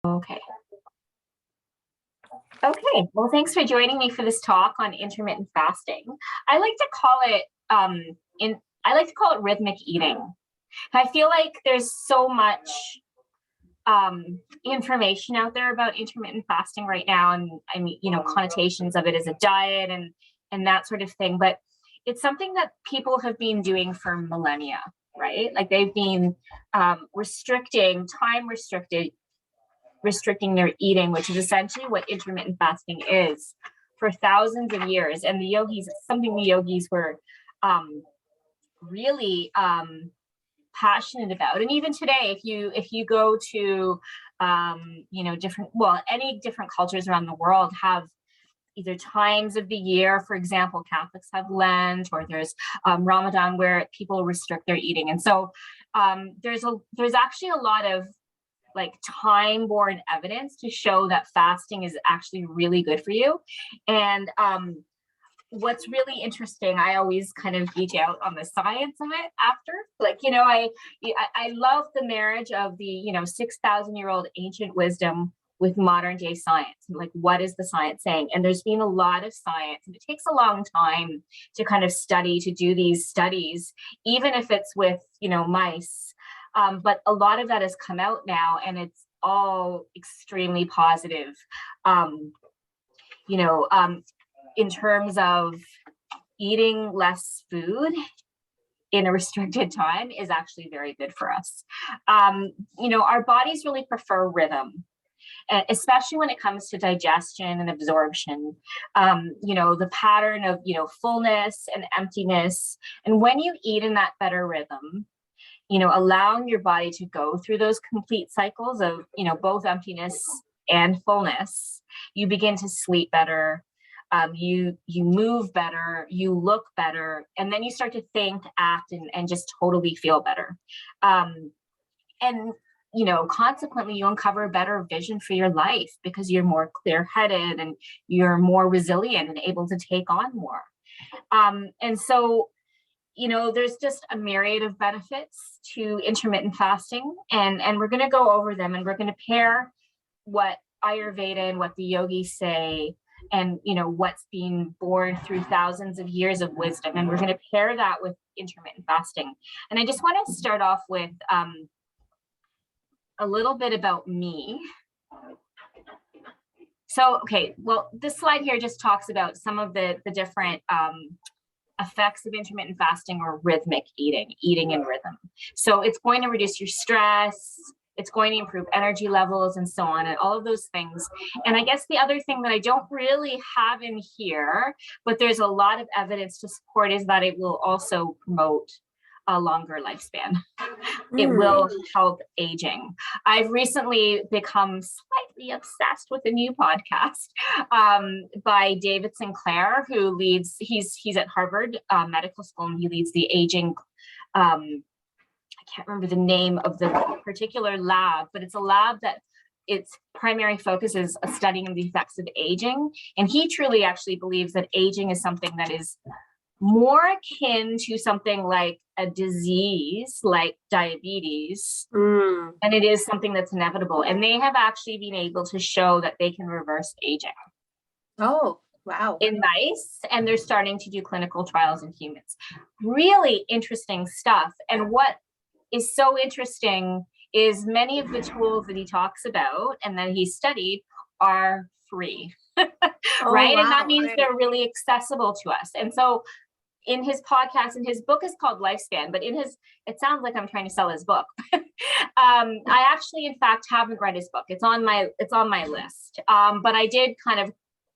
Okay. Okay. Well, thanks for joining me for this talk on intermittent fasting. I like to call it I like to call it rhythmic eating. I feel like there's so much information out there about intermittent fasting right now, and I mean, connotations of it as a diet and that sort of thing. But it's something that people have been doing for millennia, right? Like they've been restricting their eating, which is essentially what intermittent fasting is, for thousands of years. And the yogis were really passionate about. And even today, if you go to any different cultures around the world have either times of the year. For example, Catholics have Lent, or there's Ramadan, where people restrict their eating. And so there's actually a lot of like time-borne evidence to show that fasting is actually really good for you. And what's really interesting, I always kind of geek out on the science of it after. Like, I love the marriage of the 6,000-year-old ancient wisdom with modern day science. Like, what is the science saying? And there's been a lot of science, and it takes a long time to kind of do these studies, even if it's with mice. But a lot of that has come out now, and it's all extremely positive. In terms of eating less food in a restricted time is actually very good for us. Our bodies really prefer rhythm, especially when it comes to digestion and absorption. The pattern of fullness and emptiness. And when you eat in that better rhythm, allowing your body to go through those complete cycles of, both emptiness and fullness, you begin to sleep better. You move better, you look better, and then you start to think, act, and just totally feel better. Consequently, you uncover a better vision for your life because you're more clear-headed and you're more resilient and able to take on more. And so there's just a myriad of benefits to intermittent fasting, and we're going to go over them, and we're going to pair what Ayurveda and what the yogis say, and what's been born through thousands of years of wisdom, and we're going to pair that with intermittent fasting. And I just want to start off with a little bit about me. So, okay, well, this slide here just talks about some of the different effects of intermittent fasting, or rhythmic eating in rhythm. So it's going to reduce your stress, it's going to improve energy levels, and so on, and all of those things. And I guess the other thing that I don't really have in here, but there's a lot of evidence to support, is that it will also promote a longer lifespan. It will help aging. I've recently become slightly obsessed with a new podcast by David Sinclair, who leads, he's at Harvard Medical School, and he leads the aging, I can't remember the name of the particular lab, but it's a lab that its primary focus is studying the effects of aging. And he truly actually believes that aging is something that is more akin to something like a disease like diabetes, and it is something that's inevitable. And they have actually been able to show that they can reverse aging. Oh, wow. In mice, and they're starting to do clinical trials in humans. Really interesting stuff. And what is so interesting is many of the tools that he talks about and that he studied are free, right? Wow. And that means they're really accessible to us. And so in his podcast, and his book is called Lifespan, but it sounds like I'm trying to sell his book. I actually, in fact, haven't read his book. It's on my list. But I did kind of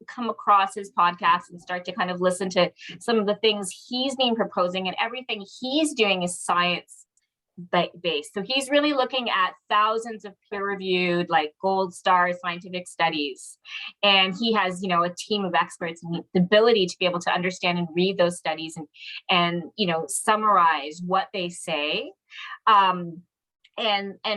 come across his podcast and start to kind of listen to some of the things he's been proposing, and everything he's doing is science based. So he's really looking at thousands of peer-reviewed, like gold star scientific studies. And he has, a team of experts and the ability to be able to understand and read those studies and summarize what they say. And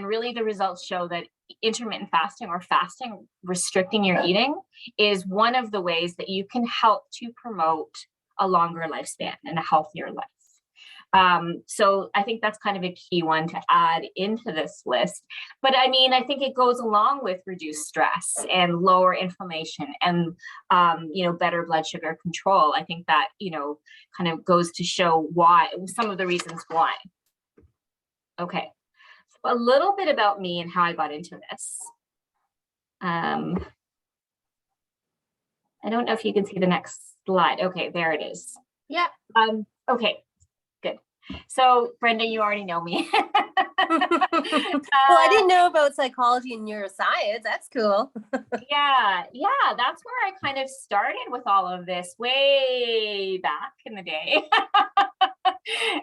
really the results show that intermittent fasting, or fasting, restricting your eating, is one of the ways that you can help to promote a longer lifespan and a healthier life. So I think that's kind of a key one to add into this list. But I mean, I think it goes along with reduced stress and lower inflammation and, better blood sugar control. I think that, kind of goes to show why, some of the reasons why. Okay, so a little bit about me and how I got into this. I don't know if you can see the next slide. Okay, there it is. Yeah. Okay, good. So Brenda, you already know me. Well, I didn't know about psychology and neuroscience. That's cool. Yeah, that's where I kind of started with all of this way back in the day.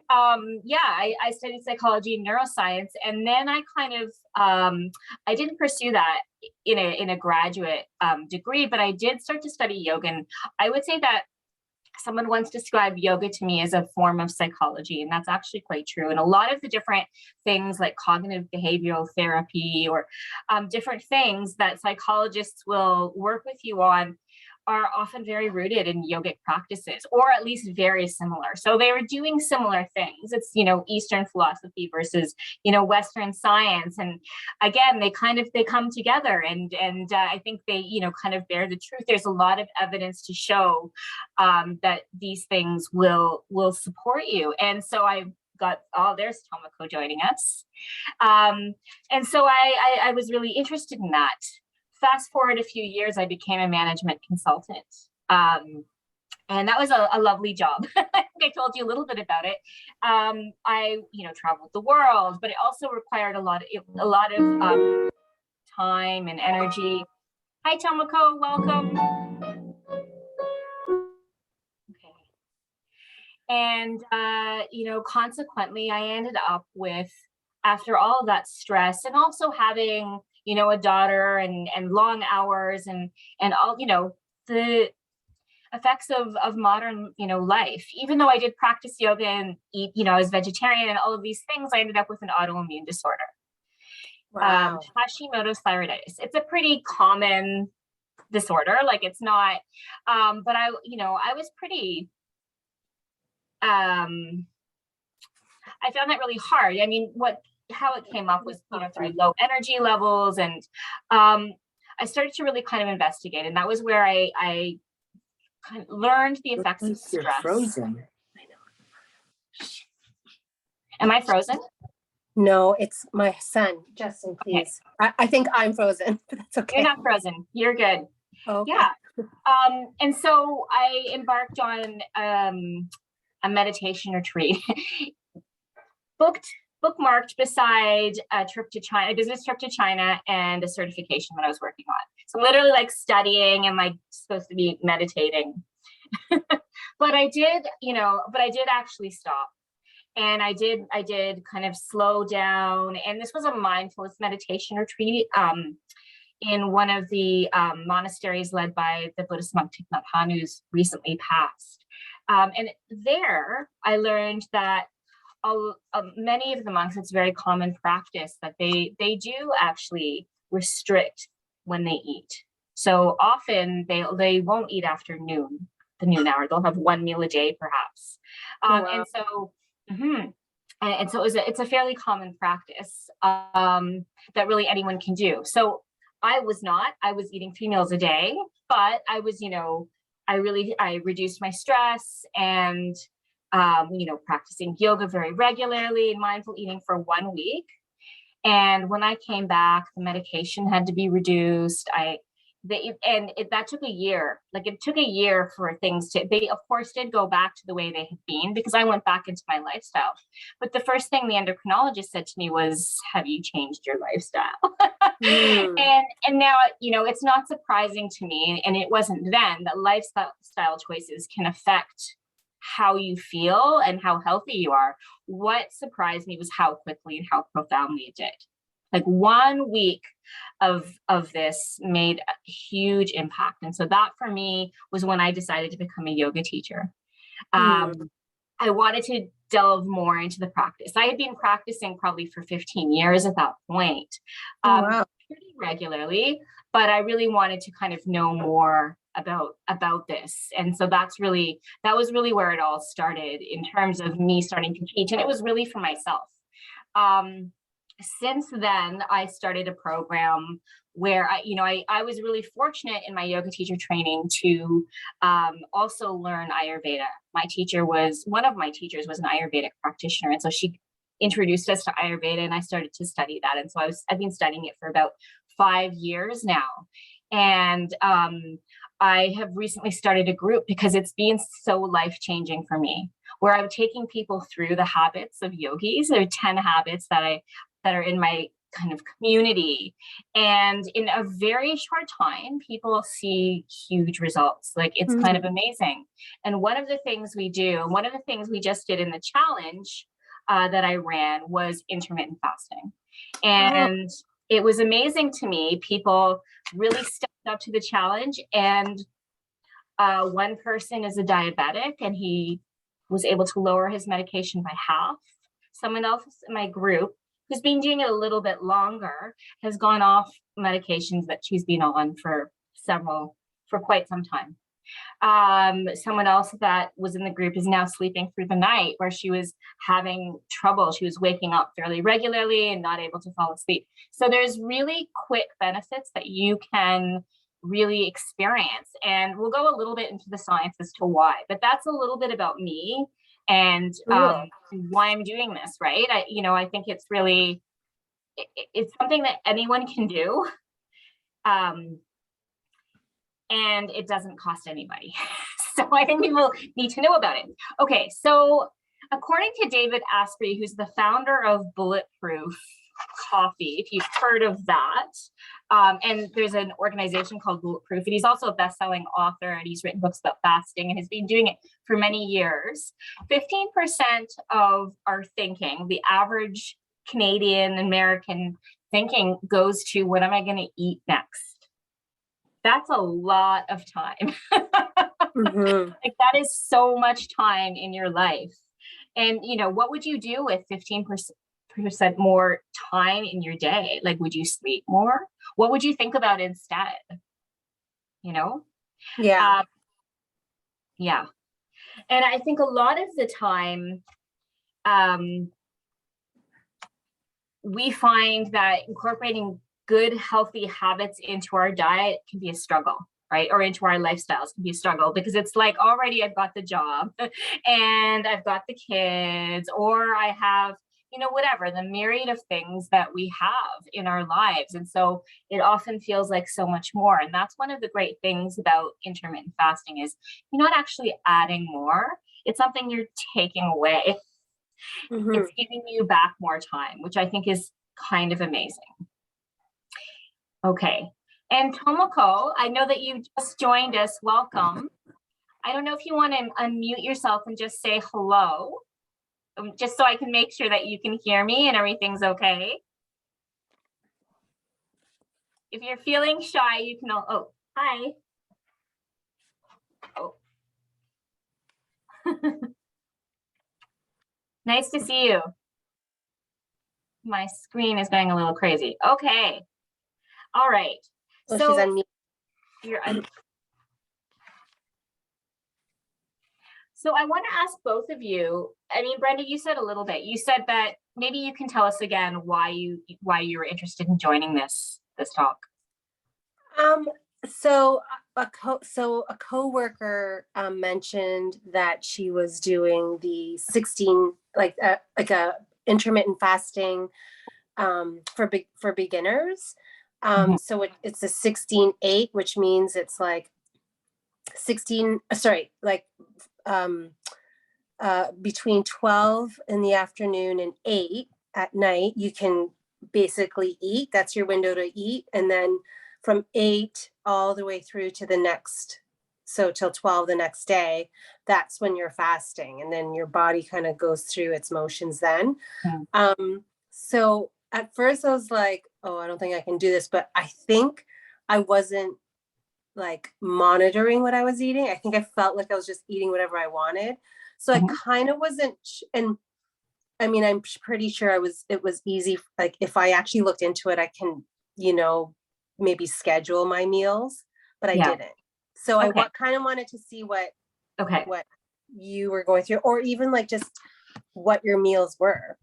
I studied psychology and neuroscience, and then I kind of I didn't pursue that in a graduate degree, but I did start to study yoga. And I would say that someone once described yoga to me as a form of psychology, and that's actually quite true. And a lot of the different things like cognitive behavioral therapy or different things that psychologists will work with you on are often very rooted in yogic practices, or at least very similar. So they were doing similar things. It's, Eastern philosophy versus, Western science. And again, they come together, and I think they, kind of bear the truth. There's a lot of evidence to show that these things will support you. And so I got, there's Tomoko joining us. And so I was really interested in that. Fast forward a few years, I became a management consultant. And that was a lovely job. I think I told you a little bit about it. I, traveled the world, but it also required a lot of time and energy. Hi, Tomoko, welcome. Okay. And, consequently, I ended up with, after all of that stress and also having, a daughter and long hours and all, the effects of modern, life. Even though I did practice yoga and eat, I was vegetarian and all of these things, I ended up with an autoimmune disorder. Wow. Hashimoto's thyroiditis. It's a pretty common disorder. Like, it's not, but I was pretty, I found that really hard. I mean, how it came up was, through low energy levels. And I started to really kind of investigate. And that was where I kind of learned the effects of stress. You're frozen. Am I frozen? No, it's my son. Justin, please. Okay. I think I'm frozen, but that's okay. You're not frozen. You're good. Okay. Yeah. And so I embarked on a meditation retreat, bookmarked beside a business trip to China, and a certification that I was working on. So literally like studying and like supposed to be meditating. But I did actually stop. And I did kind of slow down. And this was a mindfulness meditation retreat in one of the monasteries led by the Buddhist monk Thich Nhat Hanh, who's recently passed. And there I learned that many of the monks, it's very common practice that they do actually restrict when they eat. So often they won't eat after noon, the noon hour. They'll have one meal a day, perhaps. Wow. And so, and so it's a fairly common practice that really anyone can do. So I was eating 3 meals a day, but I was, I reduced my stress and, practicing yoga very regularly and mindful eating for 1 week. And when I came back, the medication had to be reduced. That took a year. Like, it took a year for things they of course did go back to the way they had been, because I went back into my lifestyle. But the first thing the endocrinologist said to me was, have you changed your lifestyle? And now, it's not surprising to me, and it wasn't then, that lifestyle choices can affect how you feel and how healthy you are. What surprised me was how quickly and how profoundly it did. Like, 1 week of this made a huge impact. And so that for me was when I decided to become a yoga teacher. I wanted to delve more into the practice. I had been practicing probably for 15 years at that point, wow. pretty regularly, but I really wanted to kind of know more about this. And so that was really where it all started in terms of me starting to teach. And it was really for myself. Since then, I started a program where I was really fortunate in my yoga teacher training to also learn Ayurveda. One of my teachers was an Ayurvedic practitioner. And so she introduced us to Ayurveda, and I started to study that. And so I've been studying it for about 5 years now. And I have recently started a group because it's been so life-changing for me, where I'm taking people through the habits of yogis. There are 10 habits that are in my kind of community. And in a very short time, people see huge results. Like, it's kind of amazing. And one of the things we just did in the challenge that I ran was intermittent fasting. And it was amazing to me. People really stepped up to the challenge. And one person is a diabetic, and he was able to lower his medication by half. Someone else in my group who's been doing it a little bit longer has gone off medications that she's been on for quite some time. Someone else that was in the group is now sleeping through the night, where she was having trouble. She was waking up fairly regularly and not able to fall asleep. So there's really quick benefits that you can really experience. And we'll go a little bit into the science as to why, but that's a little bit about me and why I'm doing this, right? I think it's really, it's something that anyone can do. And it doesn't cost anybody. So I think people need to know about it. Okay, so according to David Asprey, who's the founder of Bulletproof Coffee, if you've heard of that, and there's an organization called Bulletproof, and he's also a best-selling author, and he's written books about fasting and has been doing it for many years. 15% of our thinking, the average Canadian American thinking, goes to, what am I going to eat next? That's a lot of time. Like, that is so much time in your life. And, what would you do with 15% more time in your day? Like, would you sleep more? What would you think about instead? Yeah. Yeah. And I think a lot of the time, we find that incorporating good, healthy habits into our diet can be a struggle, right? Or into our lifestyles can be a struggle, because it's like, already I've got the job and I've got the kids, or I have, whatever, the myriad of things that we have in our lives. And so it often feels like so much more. And that's one of the great things about intermittent fasting, is you're not actually adding more. It's something you're taking away. It's giving you back more time, which I think is kind of amazing. Okay. And Tomoko, I know that you just joined us. Welcome. I don't know if you want to unmute yourself and just say hello, just so I can make sure that you can hear me and everything's okay. If you're feeling shy, you can, hi. Oh. Nice to see you. My screen is going a little crazy. Okay. All right. So So she's unmuted. So I want to ask both of you. I mean, Brenda, you said a little bit. You said that maybe you can tell us again why you were interested in joining this talk. So a coworker mentioned that she was doing the 16, like a intermittent fasting for beginners. So it's a 16-8, which means it's like 16, between 12 in the afternoon and 8 at night, you can basically eat. That's your window to eat. And then from 8 all the way through to the next, so till 12 the next day, that's when you're fasting. And then your body kind of goes through its motions then. So at first I was like, oh, I don't think I can do this. But I think I wasn't like monitoring what I was eating. I think I felt like I was just eating whatever I wanted. So I kind of wasn't, and I mean, I'm pretty sure it was easy. Like, if I actually looked into it, I can, maybe schedule my meals, but I didn't. So I Okay. kind of wanted to see what Okay. you were going through, or even like just what your meals were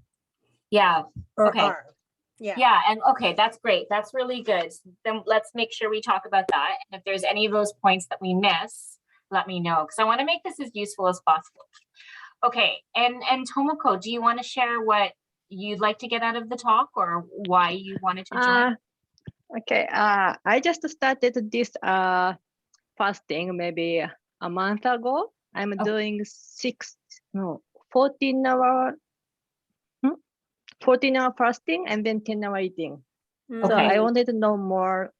Yeah. or Okay. are. Yeah. Yeah. And okay, that's great. That's really good. Then let's make sure we talk about that. And if there's any of those points that we miss, let me know, because I want to make this as useful as possible. Okay. And Tomoko, do you want to share what you'd like to get out of the talk or why you wanted to join? Okay. I just started this fasting maybe a month ago. I'm Oh. doing 14 hour 14-hour fasting and then 10-hour eating. So Okay. I wanted to know more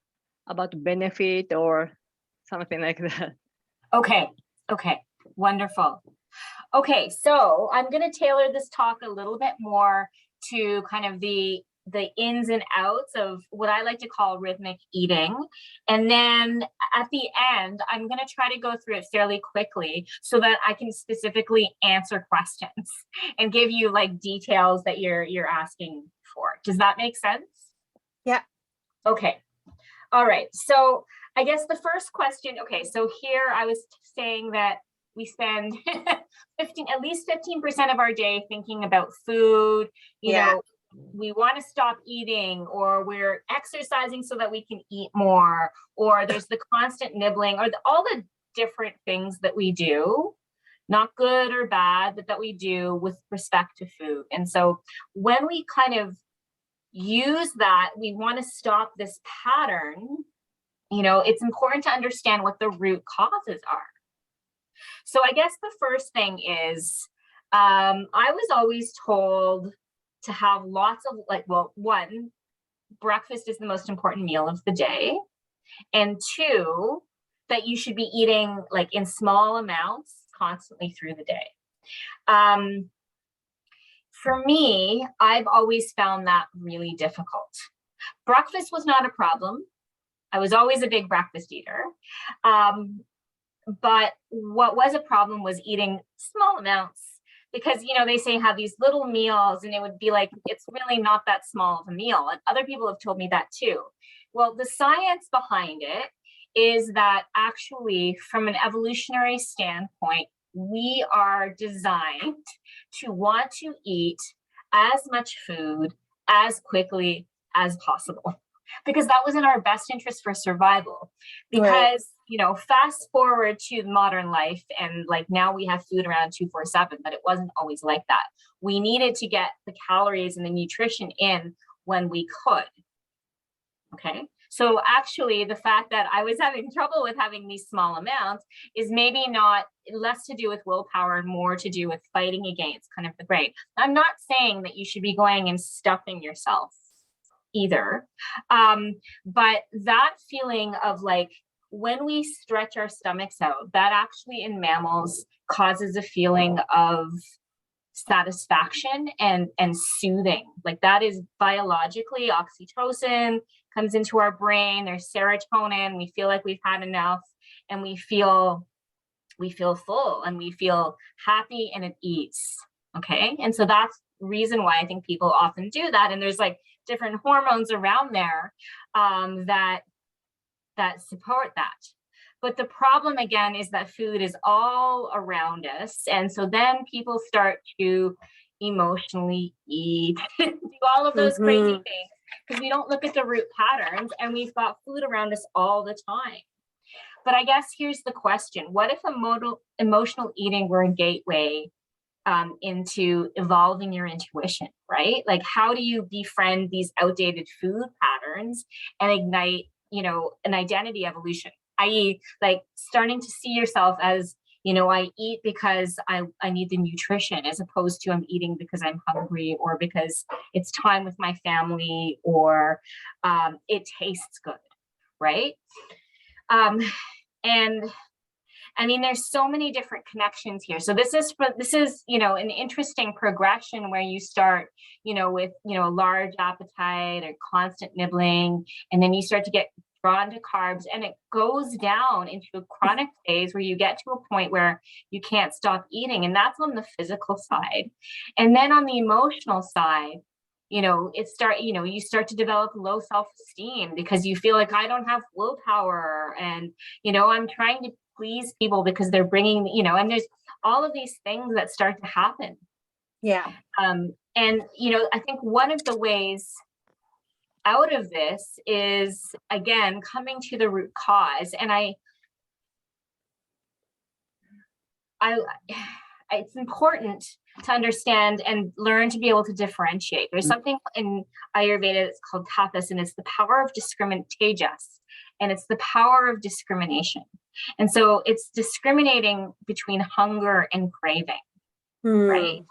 about benefit or something like that. Okay. Okay. Wonderful. Okay, so I'm going to tailor this talk a little bit more to kind of the ins and outs of what I like to call rhythmic eating. And then at the end, I'm going to try to go through it fairly quickly so that I can specifically answer questions and give you like details that you're asking for. Does that make sense? Yeah. Okay. All right. So I guess the first question, okay, so here I was saying that we spend at least 15% of our day thinking about food. You know, we want to stop eating, or we're exercising so that we can eat more, or there's the constant nibbling, or all the different things that we do, not good or bad, but that we do with respect to food. And so when we kind of use that, we want to stop this pattern. You know, it's important to understand what the root causes are. So I guess the first thing is, I was always told to have lots of one, breakfast is the most important meal of the day. And two, that you should be eating like in small amounts constantly through the day. For me, I've always found that really difficult. Breakfast was not a problem. I was always a big breakfast eater. But what was a problem was eating small amounts, because, you know, they say have these little meals and it would be like, it's really not that small of a meal. And other people have told me that too. Well, the science behind it is that actually from an evolutionary standpoint, we are designed to want to eat as much food as quickly as possible, because that was in our best interest for survival. Because, right, you know, fast forward to modern life, and like now we have food around 24/7, but it wasn't always like that. We needed to get the calories and the nutrition in when we could. Okay. So actually the fact that I was having trouble with having these small amounts is maybe not less to do with willpower and more to do with fighting against kind of the brain. I'm not saying that you should be going and stuffing yourself either. But that feeling of like, when we stretch our stomachs out, that actually in mammals causes a feeling of satisfaction and soothing. Like that is biologically, oxytocin comes into our brain, there's serotonin, we feel like we've had enough, and we feel full and we feel happy and at ease. Okay. And so that's the reason why I think people often do that. And there's like different hormones around there that support that. But the problem again is that food is all around us. And so then people start to emotionally eat, do all of those crazy things, because we don't look at the root patterns, and we've got food around us all the time. But I guess here's the question: what if emotional eating were a gateway into evolving your intuition, right? Like, how do you befriend these outdated food patterns and ignite, you know, an identity evolution, i.e., like starting to see yourself as, you know, I eat because I need the nutrition, as opposed to I'm eating because I'm hungry, or because it's time with my family, or it tastes good, right? And I mean, there's so many different connections here. So this is, you know, an interesting progression where you start, you know, with, you know, a large appetite or constant nibbling, and then you start to get drawn to carbs, and it goes down into a chronic phase where you get to a point where you can't stop eating. And that's on the physical side. And then on the emotional side, you start to develop low self-esteem because you feel like I don't have willpower, and I'm trying to please people because they're bringing, and there's all of these things that start to happen. Yeah. And I think one of the ways out of this is, again, coming to the root cause. And it's important to understand and learn to be able to differentiate. There's something in Ayurveda that's called tapas, and it's the power of tejas, and it's the power of discrimination. And so it's discriminating between hunger and craving, right?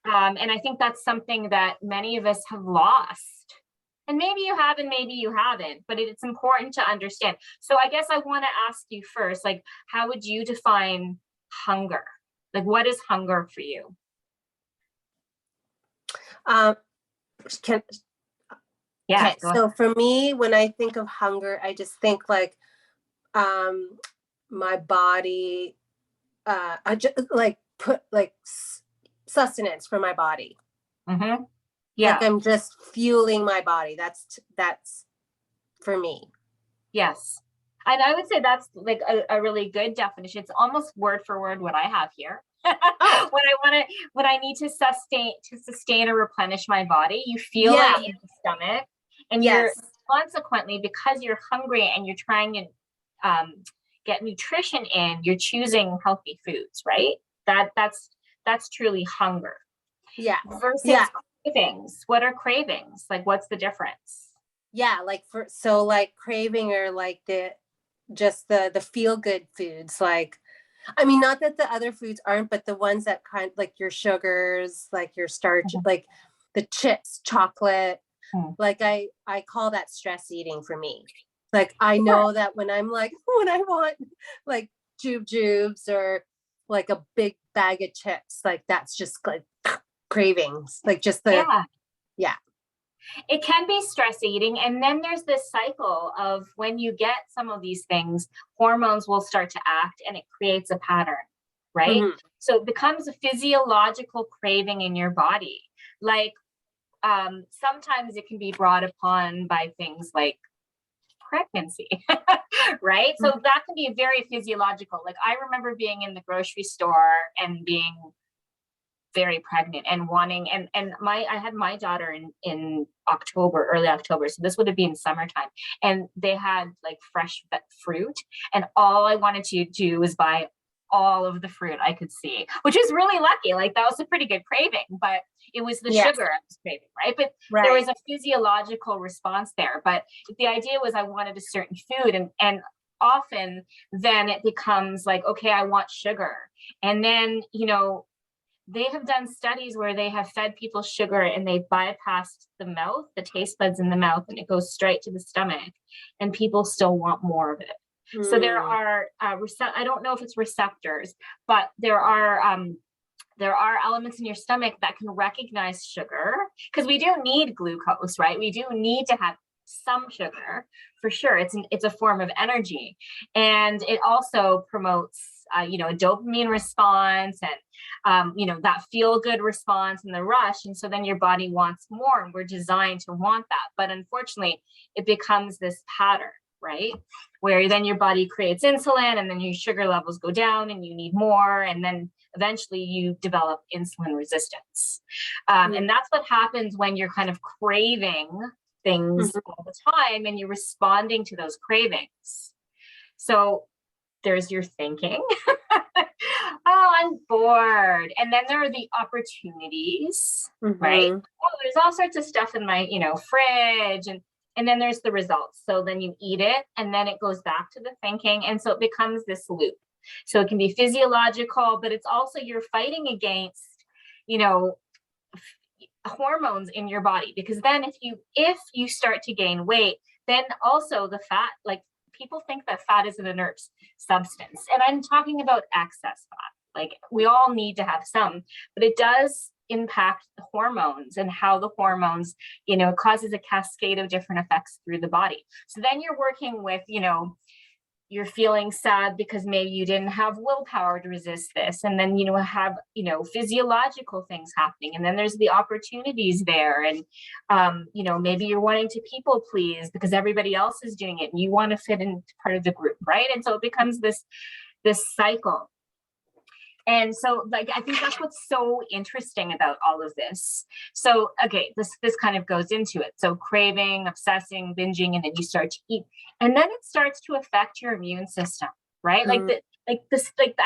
And I think that's something that many of us have lost. And maybe you have, and maybe you haven't, but it's important to understand. So I guess I want to ask you first, like, how would you define hunger? Like, what is hunger for you? Okay, so for me, when I think of hunger, I just think like my body, I just like put like sustenance for my body. Mm-hmm. Yeah. Like I'm just fueling my body. That's for me. Yes. And I would say that's like a really good definition. It's almost word for word what I have here. When I need to sustain or replenish my body, you feel it in the stomach, and you're consequently, because you're hungry and you're trying to get nutrition in, you're choosing healthy foods, right? That's truly hunger. Yeah. Versus cravings. What are cravings? Like, what's the difference? Yeah, like craving or like the feel good foods, like, I mean, not that the other foods aren't, but the ones that kind of like your sugars, like your starch, like the chips, chocolate, like I call that stress eating for me. Like, I know that when I want like jubes or like a big bag of chips, like that's just like cravings, like just it can be stress eating. And then there's this cycle of when you get some of these things, hormones will start to act and it creates a pattern, right? Mm-hmm. So it becomes a physiological craving in your body. Like sometimes it can be brought upon by things like pregnancy, right? Mm-hmm. So that can be very physiological. Like I remember being in the grocery store and being very pregnant and wanting, and I had my daughter in October, early October. So this would have been summertime, and they had like fresh fruit, and all I wanted to do was buy all of the fruit I could see, which is really lucky. Like that was a pretty good craving, but it was the sugar I was craving, right? But there was a physiological response there. But the idea was I wanted a certain food, and often then it becomes like, okay, I want sugar. And then, they have done studies where they have fed people sugar and they bypassed the mouth, the taste buds in the mouth, and it goes straight to the stomach, and people still want more of it. So there are, I don't know if it's receptors, but there are elements in your stomach that can recognize sugar, because we do need glucose, right? We do need to have some sugar for sure. It's a form of energy, and it also promotes a dopamine response and that feel good response and the rush, and so then your body wants more, and we're designed to want that. But unfortunately it becomes this pattern, right, where then your body creates insulin, and then your sugar levels go down and you need more, and then eventually you develop insulin resistance. And that's what happens when you're kind of craving things all the time and you're responding to those cravings. So there's your thinking. Oh, I'm bored. And then there are the opportunities, right? Oh, there's all sorts of stuff in my, fridge. And then there's the results. So then you eat it, and then it goes back to the thinking. And so it becomes this loop. So it can be physiological, but it's also you're fighting against, hormones in your body. Because then if you start to gain weight, then also the fat, like people think that fat is an inert substance. And I'm talking about excess fat. Like we all need to have some, but it does impact the hormones, and how the hormones, causes a cascade of different effects through the body. So then you're working with, you're feeling sad because maybe you didn't have willpower to resist this. And then, have, physiological things happening. And then there's the opportunities there. And, maybe you're wanting to people please because everybody else is doing it and you want to fit in part of the group, right? And so it becomes this cycle. And so, I think that's what's so interesting about all of this. So, okay, this kind of goes into it. So craving, obsessing, binging, and then you start to eat. And then it starts to affect your immune system, right? I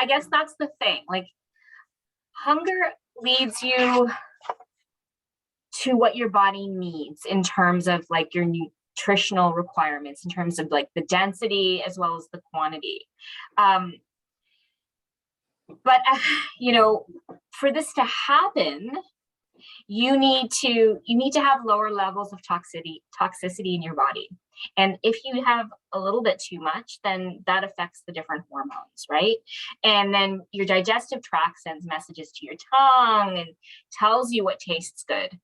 guess that's the thing. Like, hunger leads you to what your body needs in terms of like your nutritional requirements, in terms of like the density as well as the quantity. But, for this to happen, you need to have lower levels of toxicity in your body. And if you have a little bit too much, then that affects the different hormones, right? And then your digestive tract sends messages to your tongue and tells you what tastes good.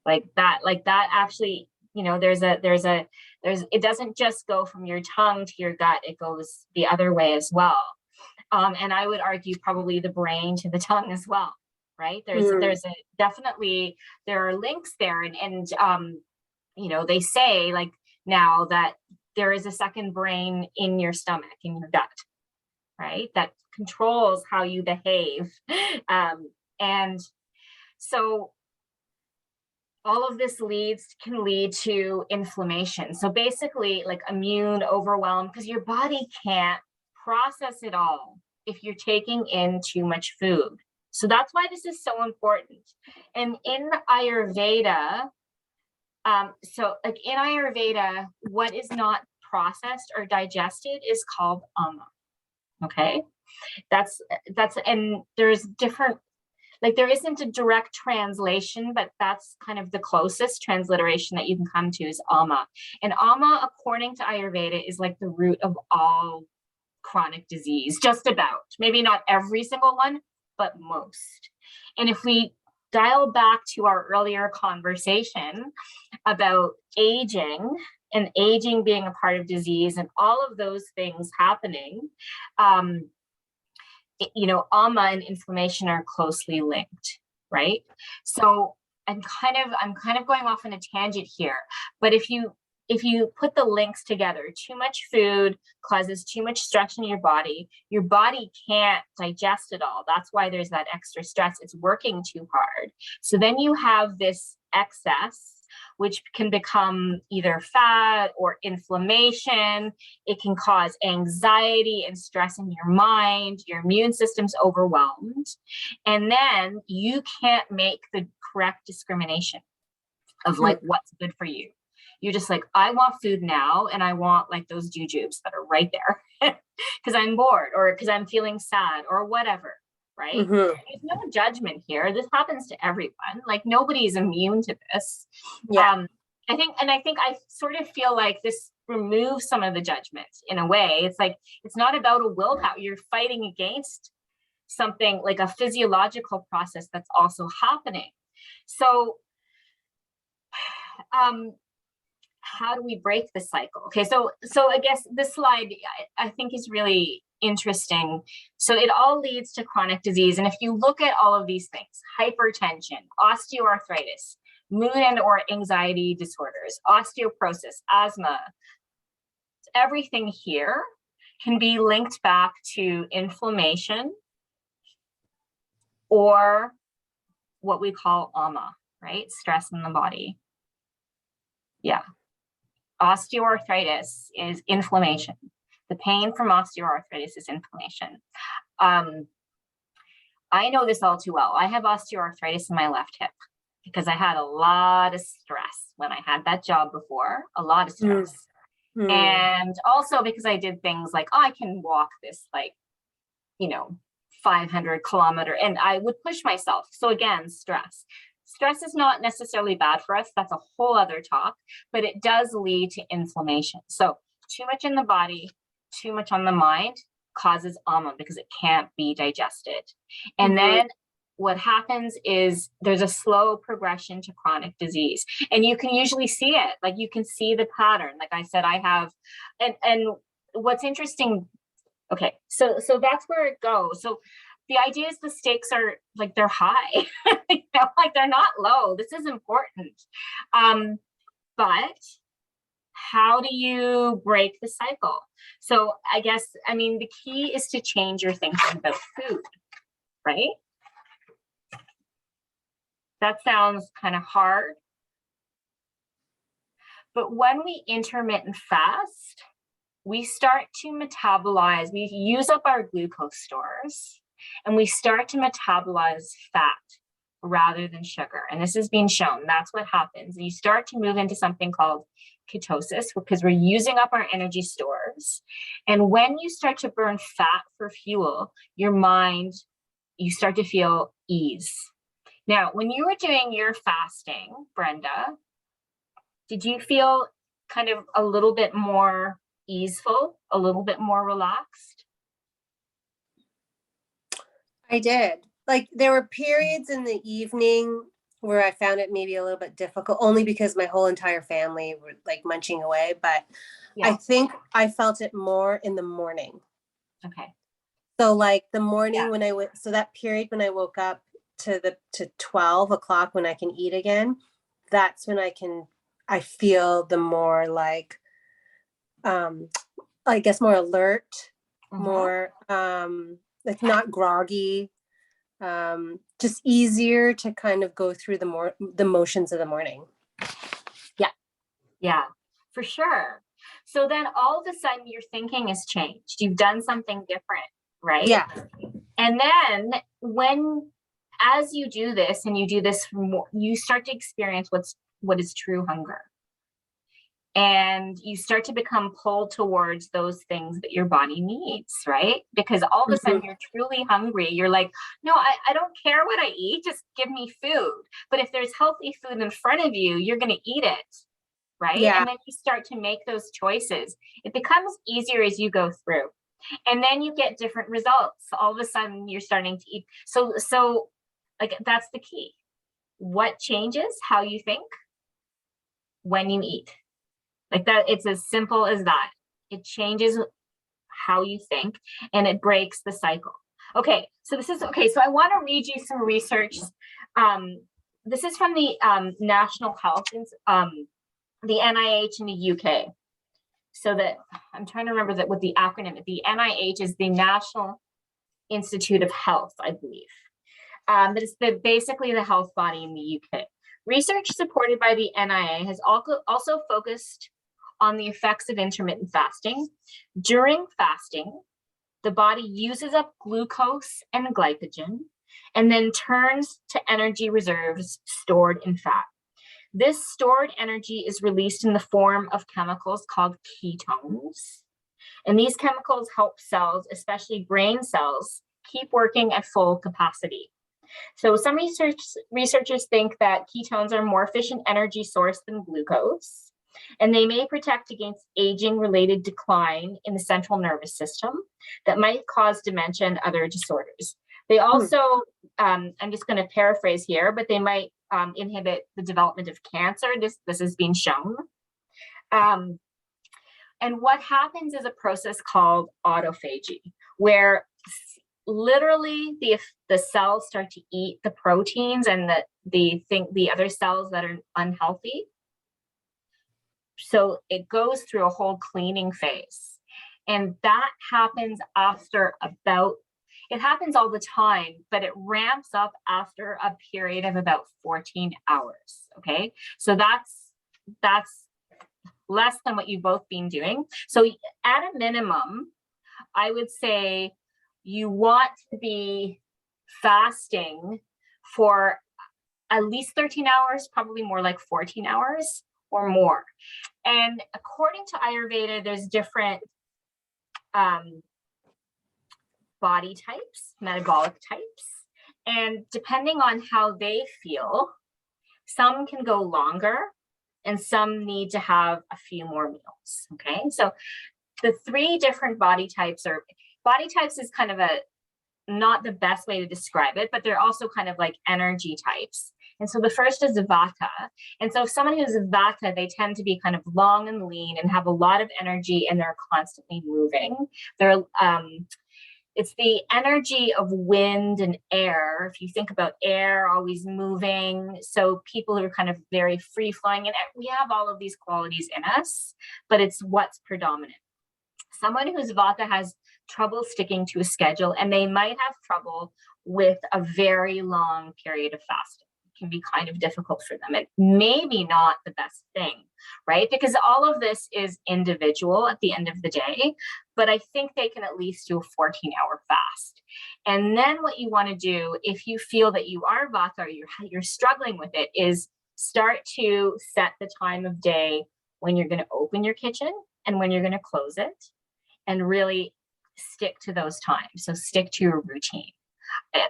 Like that actually, it doesn't just go from your tongue to your gut, it goes the other way as well. And I would argue probably the brain to the tongue as well, right? There are links there, and they say like now that there is a second brain in your stomach, in your gut, right? That controls how you behave, and so all of this can lead to inflammation. So basically, like immune overwhelm, because your body can't process it all if you're taking in too much food. So that's why this is so important. And in Ayurveda, what is not processed or digested is called ama. Okay, and there's different, like there isn't a direct translation, but that's kind of the closest transliteration that you can come to is ama. And ama, according to Ayurveda, is like the root of all chronic disease, just about. Maybe not every single one, but most. And if we dial back to our earlier conversation about aging and aging being a part of disease and all of those things happening, ama and inflammation are closely linked, right? So I'm kind of going off on a tangent here, but if you put the links together, too much food causes too much stress in your body can't digest it all. That's why there's that extra stress. It's working too hard. So then you have this excess, which can become either fat or inflammation. It can cause anxiety and stress in your mind. Your immune system's overwhelmed. And then you can't make the correct discrimination of like what's good for you. You're just like, I want food now, and I want like those jujubes that are right there because I'm bored or because I'm feeling sad or whatever, right? Mm-hmm. There's no judgment here. This happens to everyone. Like nobody's immune to this. Yeah. I think I sort of feel like this removes some of the judgment in a way. It's like, it's not about a willpower. You're fighting against something like a physiological process that's also happening. So, how do we break the cycle? Okay, so I guess this slide I think is really interesting. So it all leads to chronic disease. And if you look at all of these things, hypertension, osteoarthritis, mood and or anxiety disorders, osteoporosis, asthma, everything here can be linked back to inflammation or what we call ama, right? Stress in the body. Yeah. Osteoarthritis is inflammation. The pain from osteoarthritis is inflammation. I know this all too well. I have osteoarthritis in my left hip because I had a lot of stress when I had that job before, a lot of stress. Mm. And also because I did things like, I can walk this 500 kilometer, and I would push myself. So again, stress. Stress is not necessarily bad for us. That's a whole other talk, but it does lead to inflammation. So too much in the body, too much on the mind causes ama because it can't be digested. And then what happens is there's a slow progression to chronic disease. And you can usually see it. Like you can see the pattern. Like I said, I have, and what's interesting, okay, so that's where it goes. So the idea is the stakes are like they're high, you know, like they're not low. This is important. But how do you break the cycle? So I guess, I mean, the key is to change your thinking about food, right? That sounds kind of hard. But when we intermittent fast, we start to metabolize, we use up our glucose stores, and we start to metabolize fat rather than sugar. And this is being shown. That's what happens. You start to move into something called ketosis because we're using up our energy stores. And when you start to burn fat for fuel, your mind, you start to feel ease. Now, when you were doing your fasting, Brenda, did you feel kind of a little bit more easeful, a little bit more relaxed? I did. Like there were periods in the evening where I found it maybe a little bit difficult, only because my whole entire family were like munching away. But Yeah. I think I felt it more in the morning. Okay. So like the morning Yeah. when I went, so that period when I woke up to 12 o'clock when I can eat again, that's when I feel the more like, I guess more alert, more, like not groggy, just easier to kind of go through the motions of the morning. Yeah, for sure. So then all of a sudden your thinking has changed. You've done something different, right? Yeah. And then as you do this and you do this more, you start to experience what is true hunger. And you start to become pulled towards those things that your body needs, right? Because all of a sudden you're truly hungry. You're like, no, I don't care what I eat, just give me food. But if there's healthy food in front of you, you're going to eat it, right? Yeah. And then you start to make those choices. It becomes easier as you go through. And then you get different results. All of a sudden you're starting to eat. So like that's the key. What changes how you think when you eat? Like that, it's as simple as that. It changes how you think and it breaks the cycle. Okay, so so I want to read you some research. This is from the National Health, the NIH in the UK. So that I'm trying to remember what the acronym is. The NIH is the National Institute of Health, I believe. But it's basically the health body in the UK. Research supported by the NIA has also focused on the effects of intermittent fasting. During fasting, the body uses up glucose and glycogen and then turns to energy reserves stored in fat. This stored energy is released in the form of chemicals called ketones. And these chemicals help cells, especially brain cells, keep working at full capacity. So some researchers think that ketones are a more efficient energy source than glucose, and they may protect against aging-related decline in the central nervous system that might cause dementia and other disorders. They also, I'm just going to paraphrase here, but they might inhibit the development of cancer. This has been shown. And what happens is a process called autophagy, where literally the cells start to eat the proteins and the other cells that are unhealthy. So it goes through a whole cleaning phase. And that happens after it happens all the time, but it ramps up after a period of about 14 hours. Okay. So that's less than what you've both been doing. So at a minimum, I would say you want to be fasting for at least 13 hours, probably more like 14 hours or more. And according to Ayurveda, there's different body types, metabolic types. And depending on how they feel, some can go longer and some need to have a few more meals. Okay. So the three different body types is kind of not the best way to describe it, but they're also kind of like energy types. And so the first is Vata. And so if someone who's Vata, they tend to be kind of long and lean and have a lot of energy, and they're constantly moving. They're it's the energy of wind and air. If you think about air always moving, so people are kind of very free flowing, and we have all of these qualities in us, but it's what's predominant. Someone who's Vata has trouble sticking to a schedule, and they might have trouble with a very long period of fasting. It can be kind of difficult for them. It may be not the best thing, right? Because all of this is individual at the end of the day, but I think they can at least do a 14-hour fast. And then what you want to do, if you feel that you are Vata or you're struggling with it, is start to set the time of day when you're going to open your kitchen and when you're going to close it, and really stick to those times. So stick to your routine.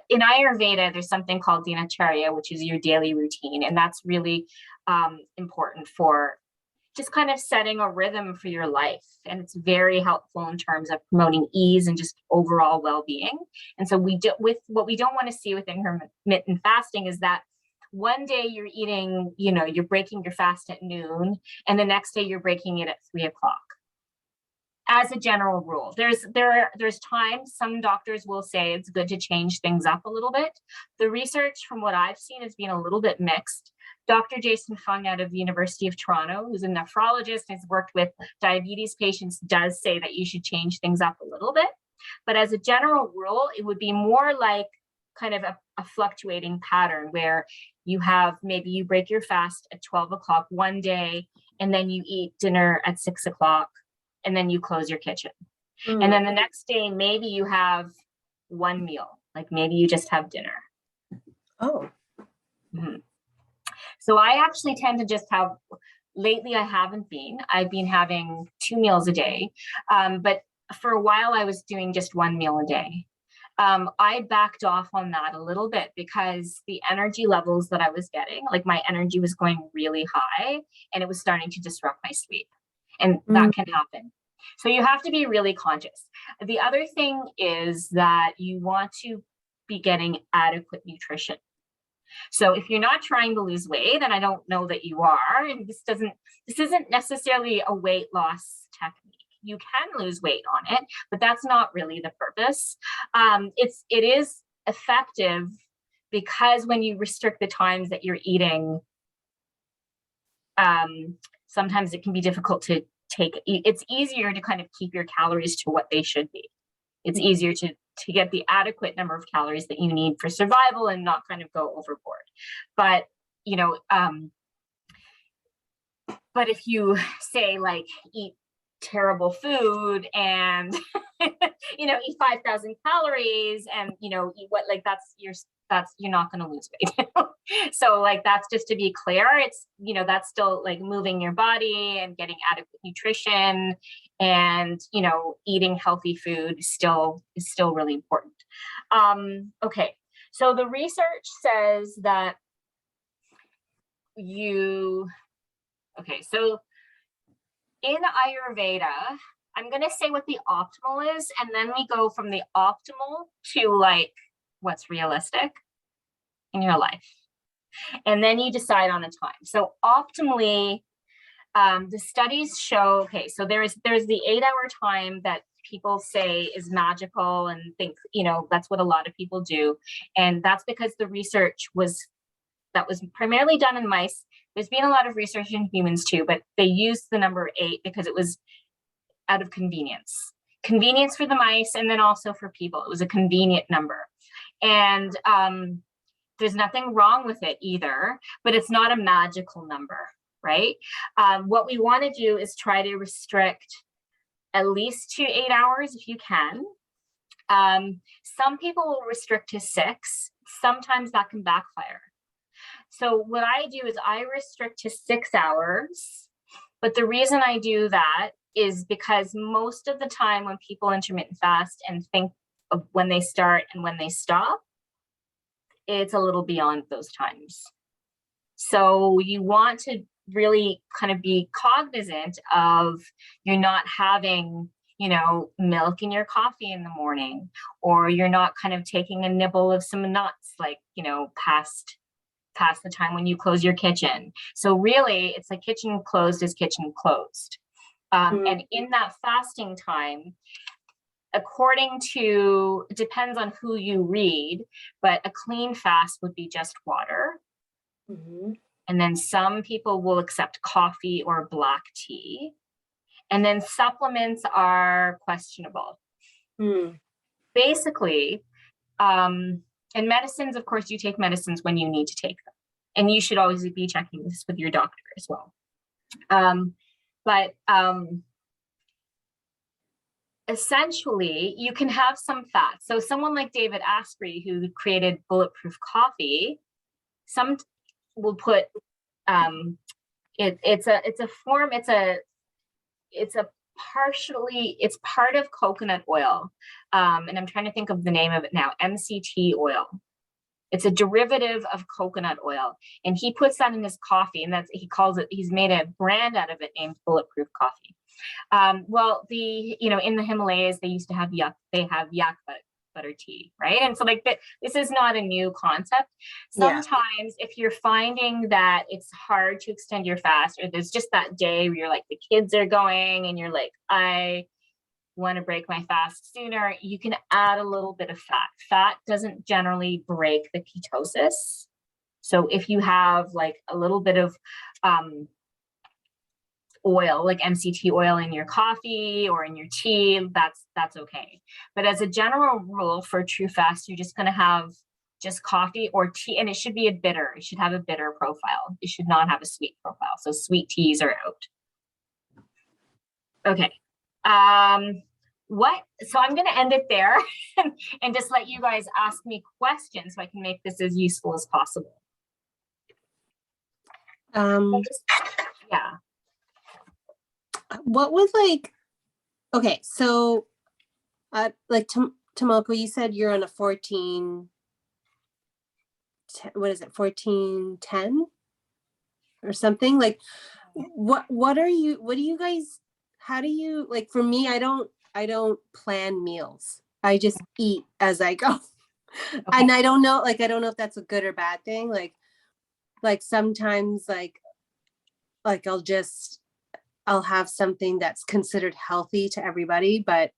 In Ayurveda, there's something called dinacharya, which is your daily routine. And that's really important for just kind of setting a rhythm for your life. And it's very helpful in terms of promoting ease and just overall well-being. And so what we don't want to see with intermittent fasting is that one day you're eating, you're breaking your fast at noon, and the next day you're breaking it at 3 o'clock. As a general rule, there's times some doctors will say it's good to change things up a little bit. The research from what I've seen has been a little bit mixed. Dr. Jason Fung out of the University of Toronto, who's a nephrologist and has worked with diabetes patients, does say that you should change things up a little bit. But as a general rule, it would be more like kind of a fluctuating pattern where maybe you break your fast at 12 o'clock one day, and then you eat dinner at 6 o'clock, and then you close your kitchen. And then the next day, maybe you have one meal, like maybe you just have dinner. Oh. Mm-hmm. So I actually tend to just lately I've been having 2 meals a day. But for a while I was doing just 1 meal a day. I backed off on that a little bit because the energy levels that I was getting, like my energy was going really high, and it was starting to disrupt my sleep. And that can happen. So you have to be really conscious. The other thing is that you want to be getting adequate nutrition. So if you're not trying to lose weight, and I don't know that you are, and this isn't necessarily a weight loss technique. You can lose weight on it, but that's not really the purpose. It is effective because when you restrict the times that you're eating, sometimes it can be difficult to it's easier to kind of keep your calories to what they should be. It's easier to get the adequate number of calories that you need for survival and not kind of go overboard. But, but if you say like eat terrible food and, eat 5,000 calories and, eat what, like you're not going to lose weight. So like, that's just to be clear, it's, that's still like moving your body and getting adequate nutrition and, eating healthy food is still really important. Okay. So the research says that so in Ayurveda, I'm going to say what the optimal is, and then we go from the optimal to like what's realistic in your life. And then you decide on a time. So optimally, the studies show, so there's the 8-hour time that people say is magical and think, that's what a lot of people do. And that's because the research was primarily done in mice. There's been a lot of research in humans too, but they used the number 8 because it was out of convenience for the mice. And then also for people, it was a convenient number. And there's nothing wrong with it either, but it's not a magical number, right? What we want to do is try to restrict at least to 8 hours if you can. Some people will restrict to 6. Sometimes that can backfire. So what I do is I restrict to 6 hours, but the reason I do that is because most of the time when people intermittent fast and think of when they start and when they stop, it's a little beyond those times. So you want to really kind of be cognizant of you're not having, milk in your coffee in the morning, or you're not kind of taking a nibble of some nuts, like, past past the time when you close your kitchen. So really, it's like kitchen closed is kitchen closed. And in that fasting time, according to, it depends on who you read, but a clean fast would be just water. And then some people will accept coffee or black tea. And then supplements are questionable. Basically, and medicines, of course, you take medicines when you need to take them. And you should always be checking this with your doctor as well. Essentially, you can have some fats. So someone like David Asprey, who created Bulletproof Coffee, some will put it's part of coconut oil, and I'm trying to think of the name of it now. MCT oil. It's a derivative of coconut oil, and he puts that in his coffee, and he's made a brand out of it named Bulletproof Coffee. Well, in the Himalayas, they used to have yak butter tea, right? And so this is not a new concept. Sometimes if you're finding that it's hard to extend your fast, or there's just that day where you're like, the kids are going and you're like, I want to break my fast sooner, you can add a little bit of fat. Fat doesn't generally break the ketosis. So if you have like a little bit of oil, like MCT oil in your coffee or in your tea, that's okay. But as a general rule for true fast, you're just going to have just coffee or tea, and it should be a bitter. It should have a bitter profile. It should not have a sweet profile. So sweet teas are out. Okay. So I'm going to end it there and just let you guys ask me questions so I can make this as useful as possible. Yeah. What was okay, so Tomoko, you said you're on a 14, what is it, 14-10 or something? Like, what do you guys, how do you, like, for me, I don't plan meals. I just eat as I go. Okay. And I don't know if that's a good or bad thing. Like sometimes I'll have something that's considered healthy to everybody, but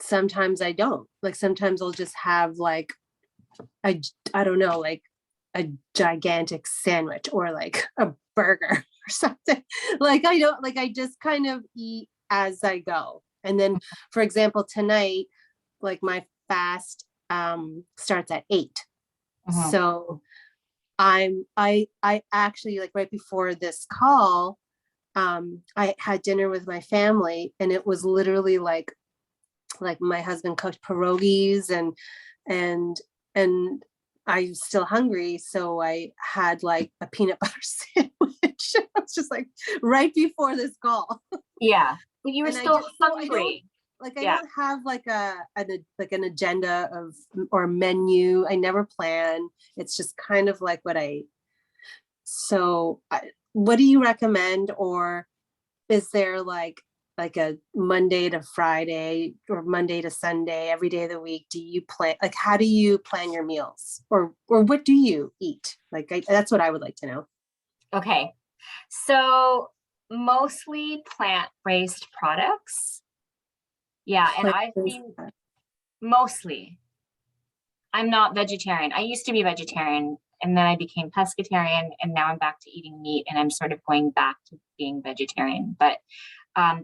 sometimes I don't. Like sometimes I'll just have like I don't know, like a gigantic sandwich or like a burger or something. I just kind of eat as I go. And then, for example, tonight, like my fast starts at 8. So I actually, like right before this call, I had dinner with my family, and it was literally like my husband cooked pierogies and I'm still hungry. So I had like a peanut butter sandwich. It's just like right before this call. Yeah. But you were still hungry. I don't have like an agenda or menu. I never plan. It's just kind of like what do you recommend? Or is there like a Monday to Friday or Monday to Sunday, every day of the week? Do you plan, like, how do you plan your meals, or what do you eat? That's what I would like to know. Okay. So mostly plant-based products. Yeah. And I've been mostly, I'm not vegetarian. I used to be vegetarian, and then I became pescatarian, and now I'm back to eating meat, and I'm sort of going back to being vegetarian. But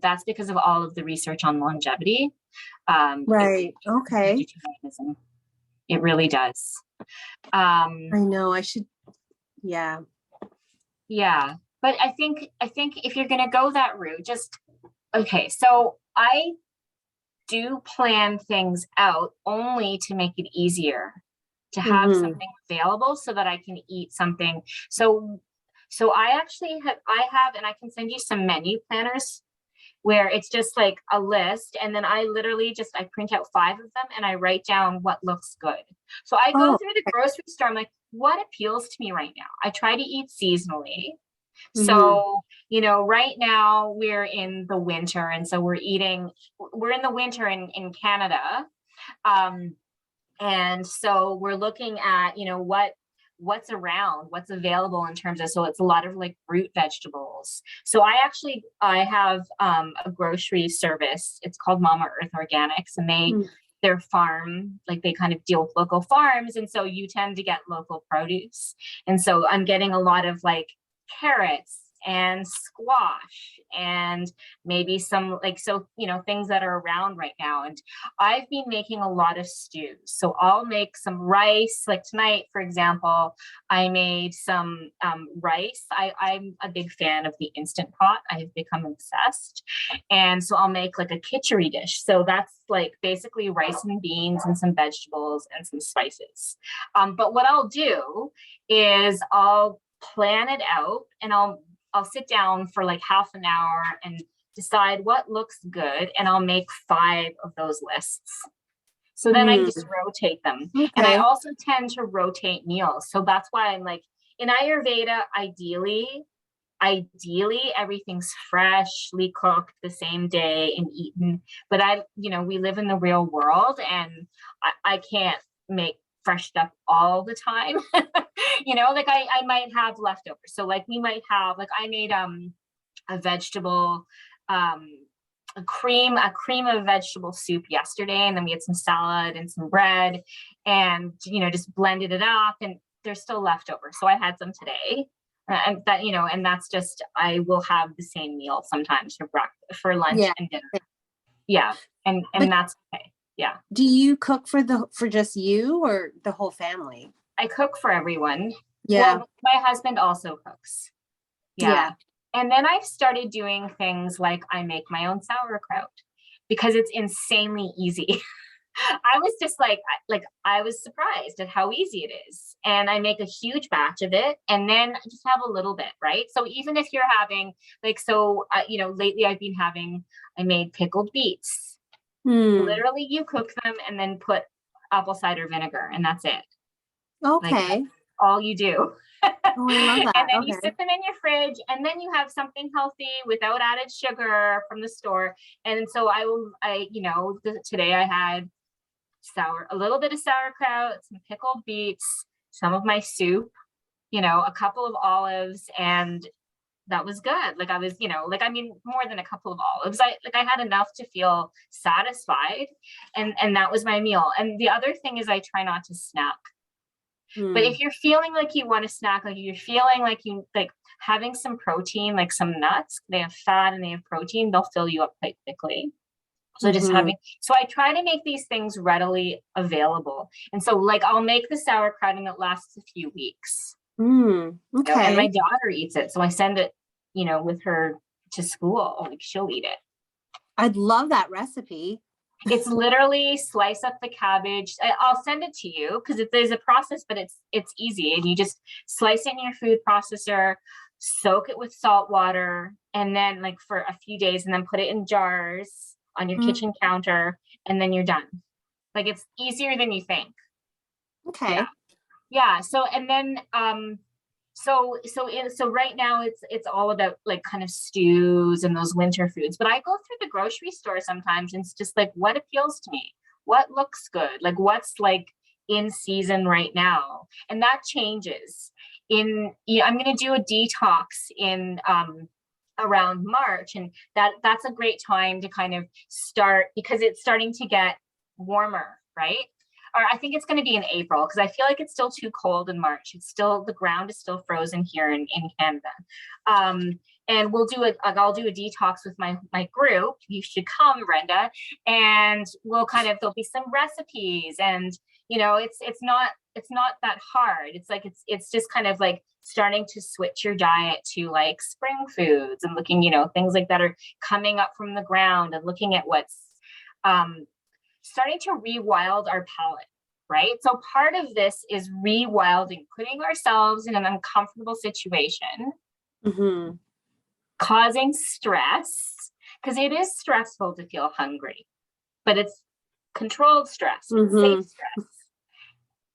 that's because of all of the research on longevity. Right. Okay. It really does. I know I should. Yeah. Yeah. But I think if you're going to go that route, okay. So I do plan things out only to make it easier to have something available so that I can eat something. So I actually have, and I can send you some menu planners where it's just like a list, and then I literally I print out 5 of them and I write down what looks good. So I go through the grocery store, I'm like, what appeals to me right now? I try to eat seasonally. So, right now we're in the winter, and so we're in the winter in Canada. And so we're looking at, what's around, what's available in terms of, so it's a lot of like root vegetables. So I have a grocery service. It's called Mama Earth Organics, and their farm, like they kind of deal with local farms. And so you tend to get local produce. And so I'm getting a lot of like carrots and squash and maybe some like, so, you know, things that are around right now. And I've been making a lot of stews. So I'll make some rice, like tonight, for example, I made some rice. I'm a big fan of the Instant Pot. I have become obsessed. And so I'll make like a kitchery dish. So that's like basically rice and beans and some vegetables and some spices. But what I'll do is I'll plan it out, and I'll sit down for like half an hour and decide what looks good, and I'll make 5 of those lists. So then I just rotate them. Okay. And I also tend to rotate meals. So that's why I'm like, in Ayurveda, ideally everything's freshly cooked the same day and eaten. But we live in the real world, and I can't make fresh stuff all the time. Like I might have leftovers. So like we might have, like I made a vegetable, a cream of vegetable soup yesterday, and then we had some salad and some bread, and just blended it up, and there's still leftovers. So I had some today. And that, and that's just, I will have the same meal sometimes for breakfast, for lunch and dinner. Yeah. And that's okay. Yeah. Do you cook for just you or the whole family? I cook for everyone. Yeah. Well, my husband also cooks. Yeah. And then I've started doing things like I make my own sauerkraut because it's insanely easy. I was just like I was surprised at how easy it is. And I make a huge batch of it and then just have a little bit, right? So even if you're having lately I made pickled beets. Literally you cook them and then put apple cider vinegar, and that's it. Okay. Like, that's all you do. Oh, I love that. And then you sit them in your fridge, and then you have something healthy without added sugar from the store. And so today I had a little bit of sauerkraut, some pickled beets, some of my soup, a couple of olives, and that was good. Like I was, more than a couple of olives. I had enough to feel satisfied, and that was my meal. And the other thing is I try not to snack. But if you're feeling like you want to snack, like you're feeling like you like having some protein, like some nuts, they have fat and they have protein, they'll fill you up quite quickly. So so I try to make these things readily available. And so like I'll make the sauerkraut and it lasts a few weeks. Okay. And my daughter eats it. So I send it, with her to school, like she'll eat it. I'd love that recipe. It's literally slice up the cabbage. I'll send it to you because there's a process, but it's easy. And you just slice it in your food processor, soak it with salt water, and then like for a few days, and then put it in jars on your kitchen counter, and then you're done. Like it's easier than you think. Okay. Yeah. So, and then, so right now it's all about like kind of stews and those winter foods, but I go through the grocery store sometimes and it's just like, what appeals to me? What looks good? Like what's like in season right now? And that changes I'm going to do a detox in, around March. And that's a great time to kind of start because it's starting to get warmer, right? Or I think it's going to be in April because I feel like it's still too cold in March. The ground is still frozen here in Canada. And I'll do a detox with my group. You should come, Brenda. And there'll be some recipes, and it's not that hard. It's like, it's just kind of like starting to switch your diet to like spring foods and looking, things like that are coming up from the ground, and looking at what's, starting to rewild our palate, right? So part of this is rewilding, putting ourselves in an uncomfortable situation, causing stress, because it is stressful to feel hungry, but it's controlled stress, safe stress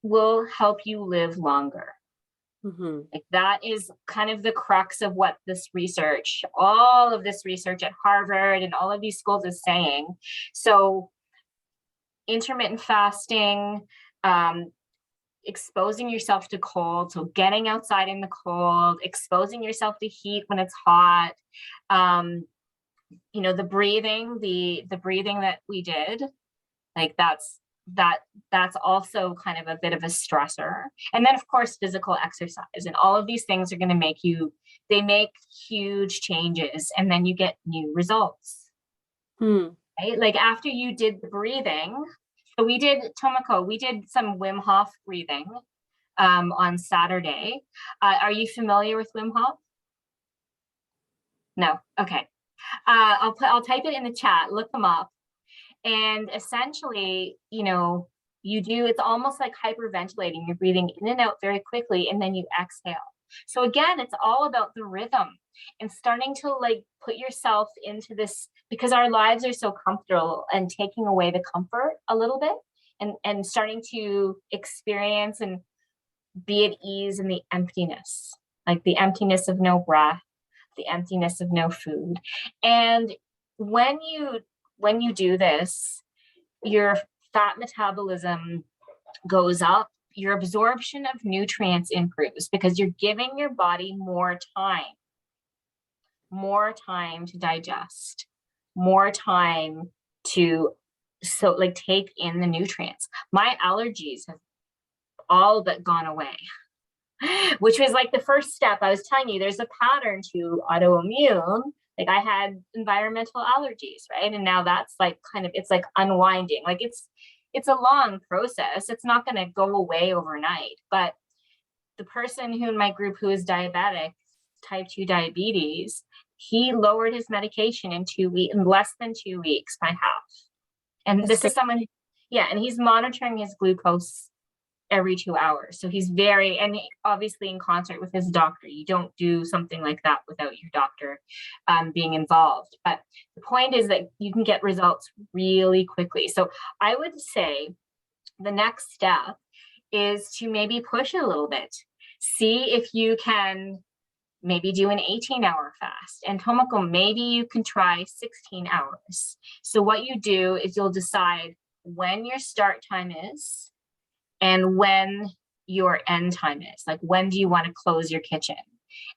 will help you live longer. Like that is kind of the crux of what all of this research at Harvard and all of these schools is saying. So intermittent fasting exposing yourself to cold. So getting outside in the cold, exposing yourself to heat when it's hot. You know, the breathing that we did, like that's also kind of a bit of a stressor. And then of course, physical exercise, and all of these things are going to they make huge changes, and then you get new results. Right? Like after you did the breathing, so we did, Tomoko, we did some Wim Hof breathing on Saturday. Are you familiar with Wim Hof? No. Okay. I'll type it in the chat, look them up. And essentially, you know, it's almost like hyperventilating. You're breathing in and out very quickly, and then you exhale. So again, it's all about the rhythm and starting to like put yourself into this, because our lives are so comfortable, and taking away the comfort a little bit, and starting to experience and be at ease in the emptiness, like the emptiness of no breath, the emptiness of no food. And when you do this, your fat metabolism goes up, your absorption of nutrients improves, because you're giving your body more time to digest, more time to take in the nutrients. My allergies have all but gone away, which was like the first step. I was telling you, there's a pattern to autoimmune. Like I had environmental allergies, right? And now that's like it's like unwinding. Like it's a long process. It's not going to go away overnight. But the person who in my group who is diabetic, type 2 diabetes, he lowered his medication in less than 2 weeks by half. And this is someone, and he's monitoring his glucose every 2 hours. So he's obviously in concert with his doctor. You don't do something like that without your doctor being involved. But the point is that you can get results really quickly. So I would say the next step is to maybe push it a little bit. See if you can maybe do an 18-hour fast. And Tomoko, maybe you can try 16 hours. So what you do is you'll decide when your start time is and when your end time is. Like, when do you want to close your kitchen?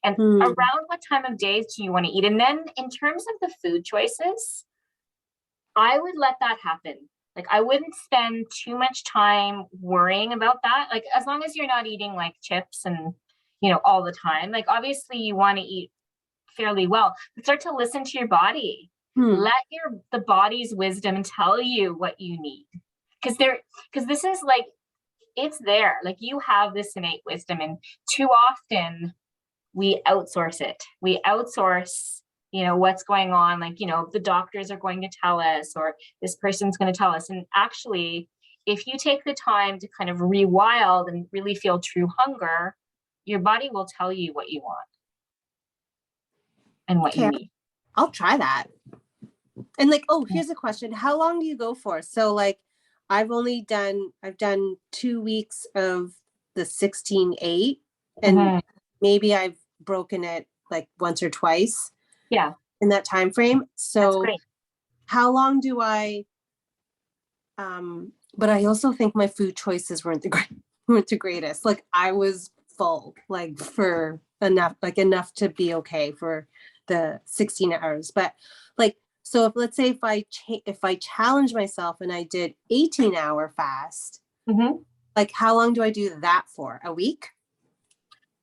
And around what time of day do you want to eat? And then in terms of the food choices, I would let that happen. Like, I wouldn't spend too much time worrying about that. Like, as long as you're not eating like chips and, all the time, like obviously you want to eat fairly well, but start to listen to your body. Let the body's wisdom tell you what you need. Because this is like, it's there. Like, you have this innate wisdom, and too often we outsource it. We outsource, what's going on. Like, the doctors are going to tell us, or this person's going to tell us. And actually, if you take the time to kind of rewild and really feel true hunger, your body will tell you what you want and what you need. I'll try that. And like, here's a question. How long do you go for? So like, I've done 2 weeks of the 16-8, and maybe I've broken it like once or twice. Yeah. In that time frame. So that's great. How long do I, but I also think my food choices weren't the greatest. Like, I was full, like, for enough to be okay for the 16 hours. But like, so if, let's say if I challenge myself and I did 18-hour fast, like, how long do I do that for? A week?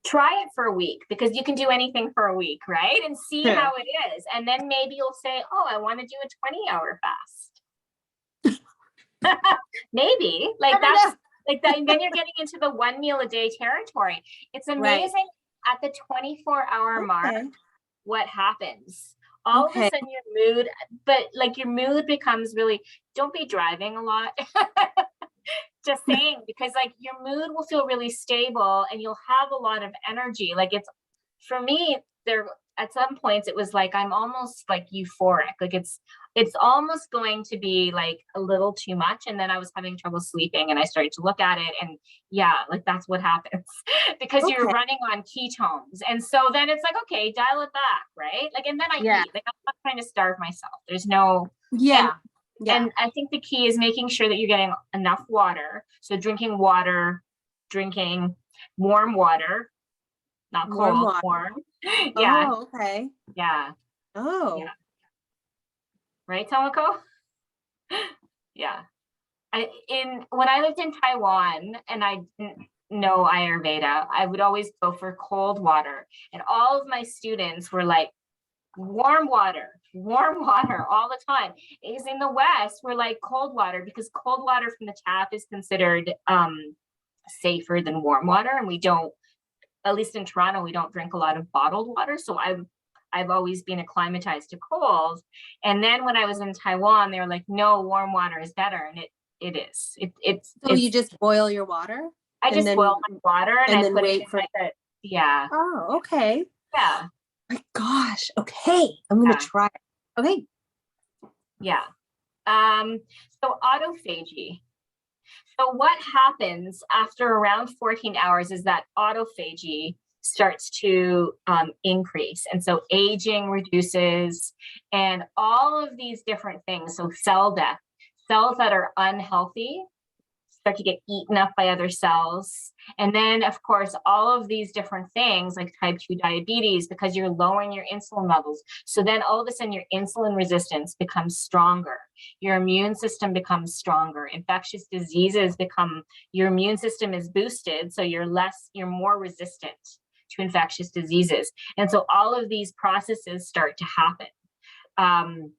Try it for a week, because you can do anything for a week, right? And see how it is. And then maybe you'll say, I want to do a 20-hour fast. Maybe like that's like that. Then you're getting into the 1 meal a day territory. It's amazing at the 24-hour mark what happens. All of a sudden your mood, but like your mood becomes really, don't be driving a lot. Just saying, because like your mood will feel really stable and you'll have a lot of energy. Like, it's, for me, there at some points it was like I'm almost like euphoric. Like it's almost going to be like a little too much. And then I was having trouble sleeping, and I started to look at it, and like that's what happens because you're running on ketones. And so then it's like, okay, dial it back, right? Like, and then I eat. Like, I'm not trying to starve myself. There's no And I think the key is making sure that you're getting enough water. So drinking water drinking warm water, not Warm cold, water. warm. Yeah, Oh, okay. yeah, Oh, Yeah. right, Tomoko? Yeah. When I lived in Taiwan and I didn't know Ayurveda, I would always go for cold water. And all of my students were like, warm water all the time. Because in the West, we're like cold water because cold water from the tap is considered safer than warm water. And we don't, at least in Toronto, we don't drink a lot of bottled water. So I've always been acclimatized to cold. And then when I was in Taiwan, they were like, no, warm water is better. And it is. so you just boil your water I and just then- boil my water and I then put it wait in for- like a, yeah, Oh, okay. yeah, My gosh. Okay. I'm gonna Yeah. try it. Okay. yeah. So autophagy. So what happens after around 14 hours is that autophagy starts to increase. And so aging reduces and all of these different things. So cell death, cells that are unhealthy start to get eaten up by other cells. And then of course, all of these different things like type 2 diabetes, because you're lowering your insulin levels. So then all of a sudden your insulin resistance becomes stronger. Your immune system becomes stronger. Infectious diseases become, your immune system is boosted. So you're more resistant to infectious diseases. And so all of these processes start to happen.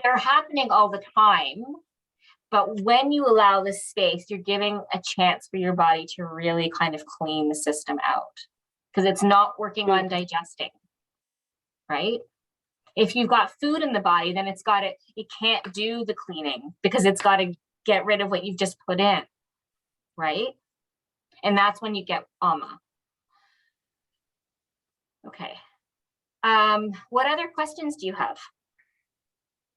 They're happening all the time. But when you allow this space, you're giving a chance for your body to really kind of clean the system out because it's not working on digesting, right? If you've got food in the body, then it can't do the cleaning because it's got to get rid of what you've just put in, right? And that's when you get ama. Okay. What other questions do you have?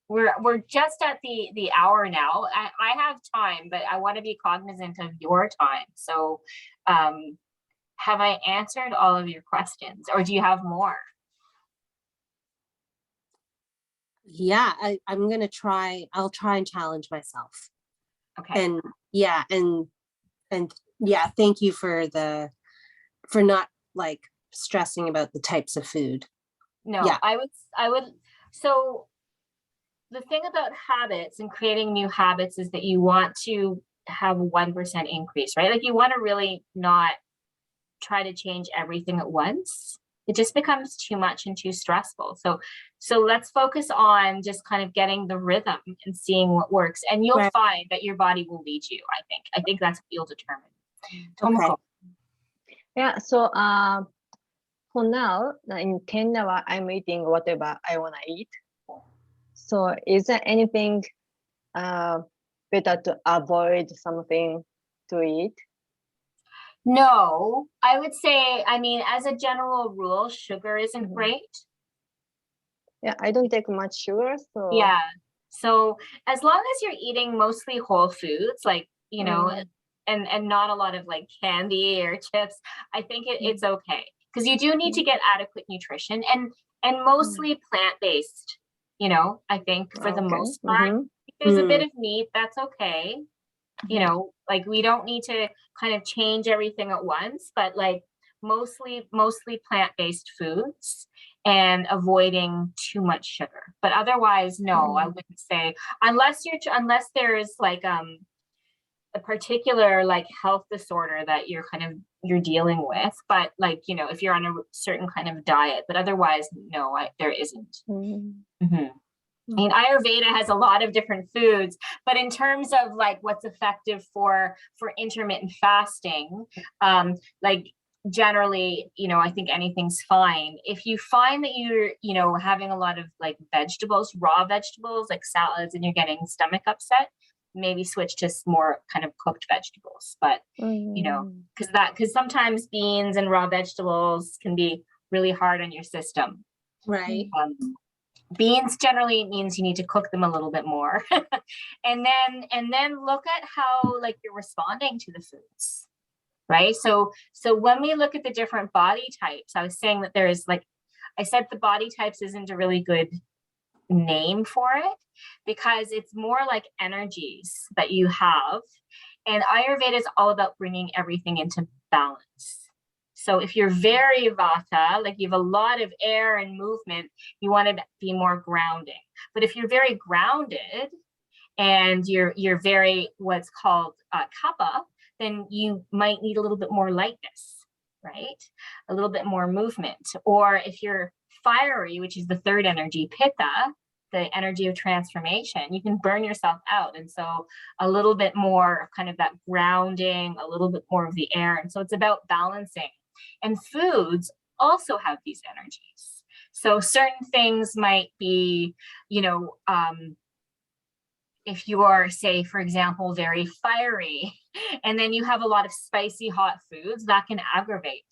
We're just at the hour now. I have time, but I want to be cognizant of your time. So have I answered all of your questions or do you have more? Yeah, I'm gonna try. I'll try and challenge myself. Okay. And yeah, and yeah, thank you for not like stressing about the types of food. No, Yeah. I would. So the thing about habits and creating new habits is that you want to have a 1% increase, right? Like you want to really not try to change everything at once. It just becomes too much and too stressful. So let's focus on just kind of getting the rhythm and seeing what works. And you'll Right. find that your body will lead you, I think. I think that's what you'll determine. Okay. Tomoko. Yeah, so for now, in 10 hours, I'm eating whatever I want to eat. So is there anything better to avoid something to eat? No, I would say, I mean, as a general rule, sugar isn't Mhm. great. Yeah, I don't take much sugar, so Yeah. So as long as you're eating mostly whole foods, like, you know, and not a lot of like candy or chips, I think it's okay. Because you do need to get adequate nutrition and mostly plant-based, you know, I think for the okay. most part. Mhm. If there's a bit of meat, that's okay. You know, like we don't need to kind of change everything at once, but like mostly plant-based foods and avoiding too much sugar. But otherwise, no, I wouldn't say unless there's like a particular like health disorder that you're dealing with. But like, you know, if you're on a certain kind of diet, but otherwise, no, there isn't. Mhm. I mean, Ayurveda has a lot of different foods, but in terms of like what's effective for intermittent fasting, like generally, you know, I think anything's fine. If you find that you're, you know, having a lot of like vegetables, raw vegetables, like salads, and you're getting stomach upset, maybe switch to more kind of cooked vegetables. But, you know, because sometimes beans and raw vegetables can be really hard on your system. Right. Beans generally means you need to cook them a little bit more. and then look at how like you're responding to the foods, right? So when we look at the different body types, I was saying that there's like, I said the body types isn't a really good name for it because it's more like energies that you have. And Ayurveda is all about bringing everything into balance. So if you're very vata, like you have a lot of air and movement, you want to be more grounding. But if you're very grounded and you're very what's called kapha, then you might need a little bit more lightness, right? A little bit more movement. Or if you're fiery, which is the third energy, pitta, the energy of transformation, you can burn yourself out. And so a little bit more kind of that grounding, a little bit more of the air. And so it's about balancing. And foods also have these energies. So certain things might be, if you are, say, for example, very fiery, and then you have a lot of spicy hot foods, that can aggravate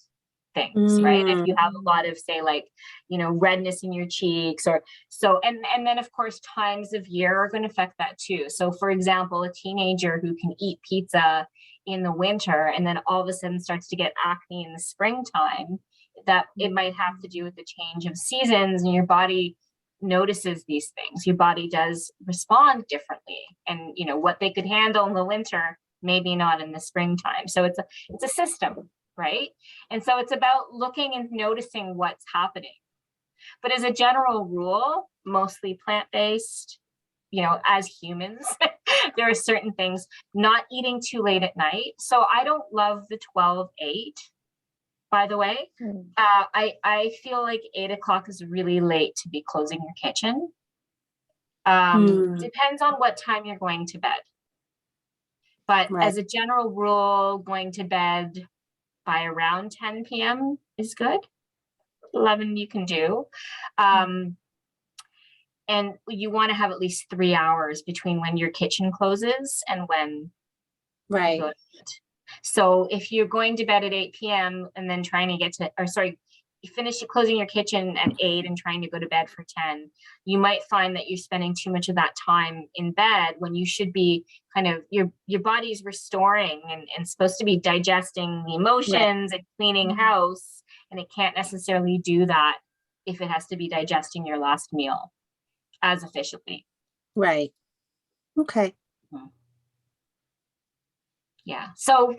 things, right? If you have a lot of, say, like, redness in your cheeks, or so, and then of course times of year are going to affect that too. So for example, a teenager who can eat pizza in the winter and then all of a sudden starts to get acne in the springtime, that it might have to do with the change of seasons, and your body notices these things. Your body does respond differently, and what they could handle in the winter, maybe not in the springtime. So it's a system, right? And so it's about looking and noticing what's happening. But as a general rule, mostly plant-based, as humans, there are certain things, not eating too late at night. So I don't love the 12-8, by the way. I feel like 8 o'clock is really late to be closing your kitchen. Depends on what time you're going to bed. But as a general rule, going to bed by around 10 p.m. is good. 11 you can do. And you want to have at least 3 hours between when your kitchen closes and when you go to bed. So if you're going to bed at 8 p.m. and then trying to get to, you finish closing your kitchen at 8 and trying to go to bed for 10, you might find that you're spending too much of that time in bed when you should be kind of, your body's restoring and supposed to be digesting the emotions and cleaning house, and it can't necessarily do that if it has to be digesting your last meal as efficiently. Right. Okay. Yeah. So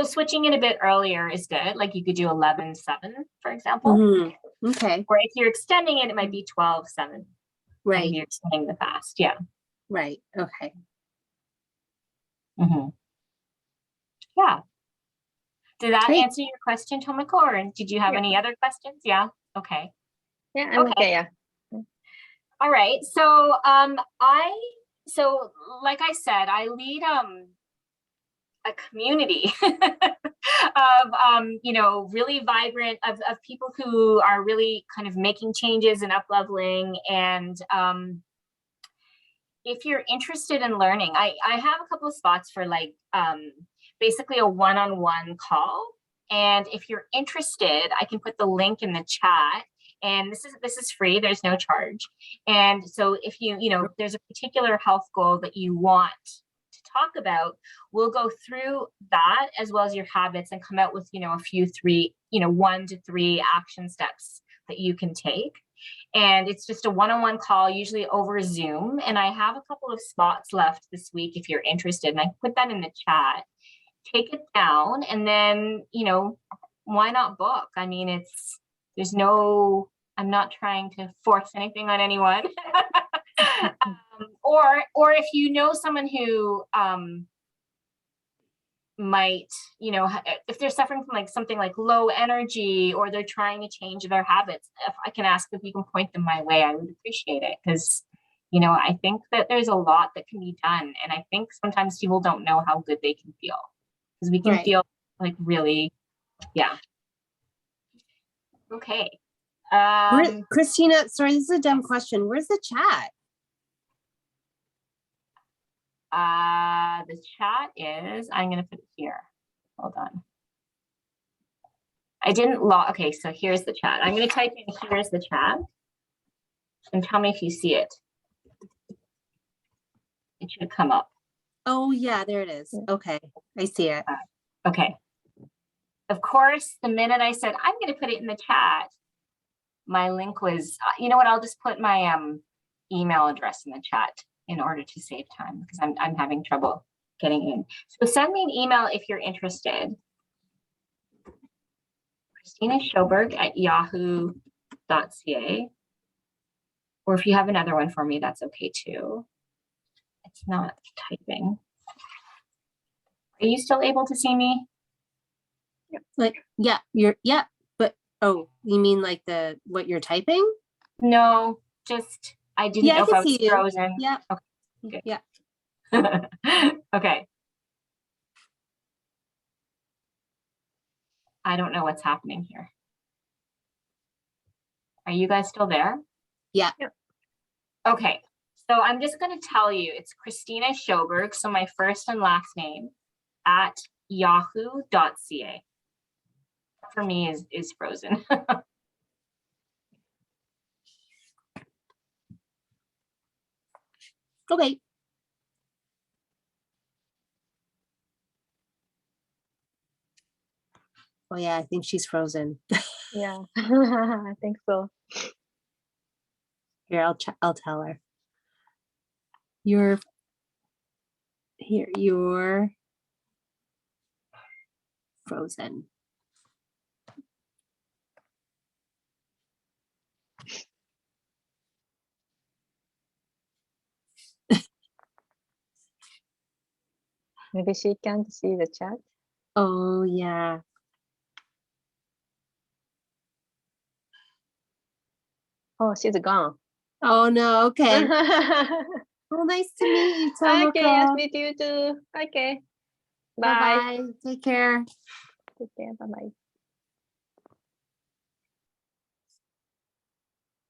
switching it a bit earlier is good. Like you could do 11-7, for example. Okay. Or if you're extending it, it might be 12-7. Right. If you're extending the fast. Yeah. Right. Okay. Yeah. Did that answer your question, Tomiko, or did you have any other questions? Yeah. Okay. Yeah, I'm okay. Yeah. All right. So like I said, I lead a community of really vibrant of people who are really kind of making changes and up leveling. And if you're interested in learning, I have a couple of spots for like basically a one-on-one call. And if you're interested, I can put the link in the chat. And this is free, there's no charge. And so if there's a particular health goal that you want to talk about, we'll go through that as well as your habits and come out with, a few 1 to 3 action steps that you can take. And it's just a one-on-one call, usually over Zoom. And I have a couple of spots left this week if you're interested. And I put that in the chat. Take it down, and then, why not book? I mean, I'm not trying to force anything on anyone. Or if you know someone who might, if they're suffering from like something like low energy, or they're trying to change their habits, if I can ask if you can point them my way, I would appreciate it. Because, I think that there's a lot that can be done. And I think sometimes people don't know how good they can feel. Because we can feel like really, yeah. Okay. Christina, sorry, this is a dumb question. Where's the chat? The chat is, I'm going to put it here. Hold on. I didn't log. Okay, so here's the chat. I'm going to type in, here's the chat, and tell me if you see it. It should come up. Oh yeah, there it is. Okay, I see it. Okay. Of course, the minute I said, I'm going to put it in the chat, my link was, you know what, I'll just put my email address in the chat in order to save time, because I'm having trouble getting in. So send me an email if you're interested. Christina Schoberg at yahoo.ca. Or if you have another one for me, that's okay too. It's not typing. Are you still able to see me? Like, yeah, but oh, you mean like what you're typing? No, just I didn't Yeah, I know if can I was see you. frozen. Yeah. Okay, good. Yeah. Okay. I don't know what's happening here. Are you guys still there? Yeah. Okay. So I'm just going to tell you, it's Christina Schoberg, so my first and last name, at yahoo.ca. For me is frozen. Okay. Oh yeah, I think she's frozen. Yeah, I think so. Here, I'll tell her. You're frozen. Maybe she can't see the chat. Oh yeah. Oh, she's gone. Oh no, okay. Okay, Well, nice to meet you, nice Tomoko. to meet you too. Okay, bye. Bye-bye. Take care. Take care. Bye bye.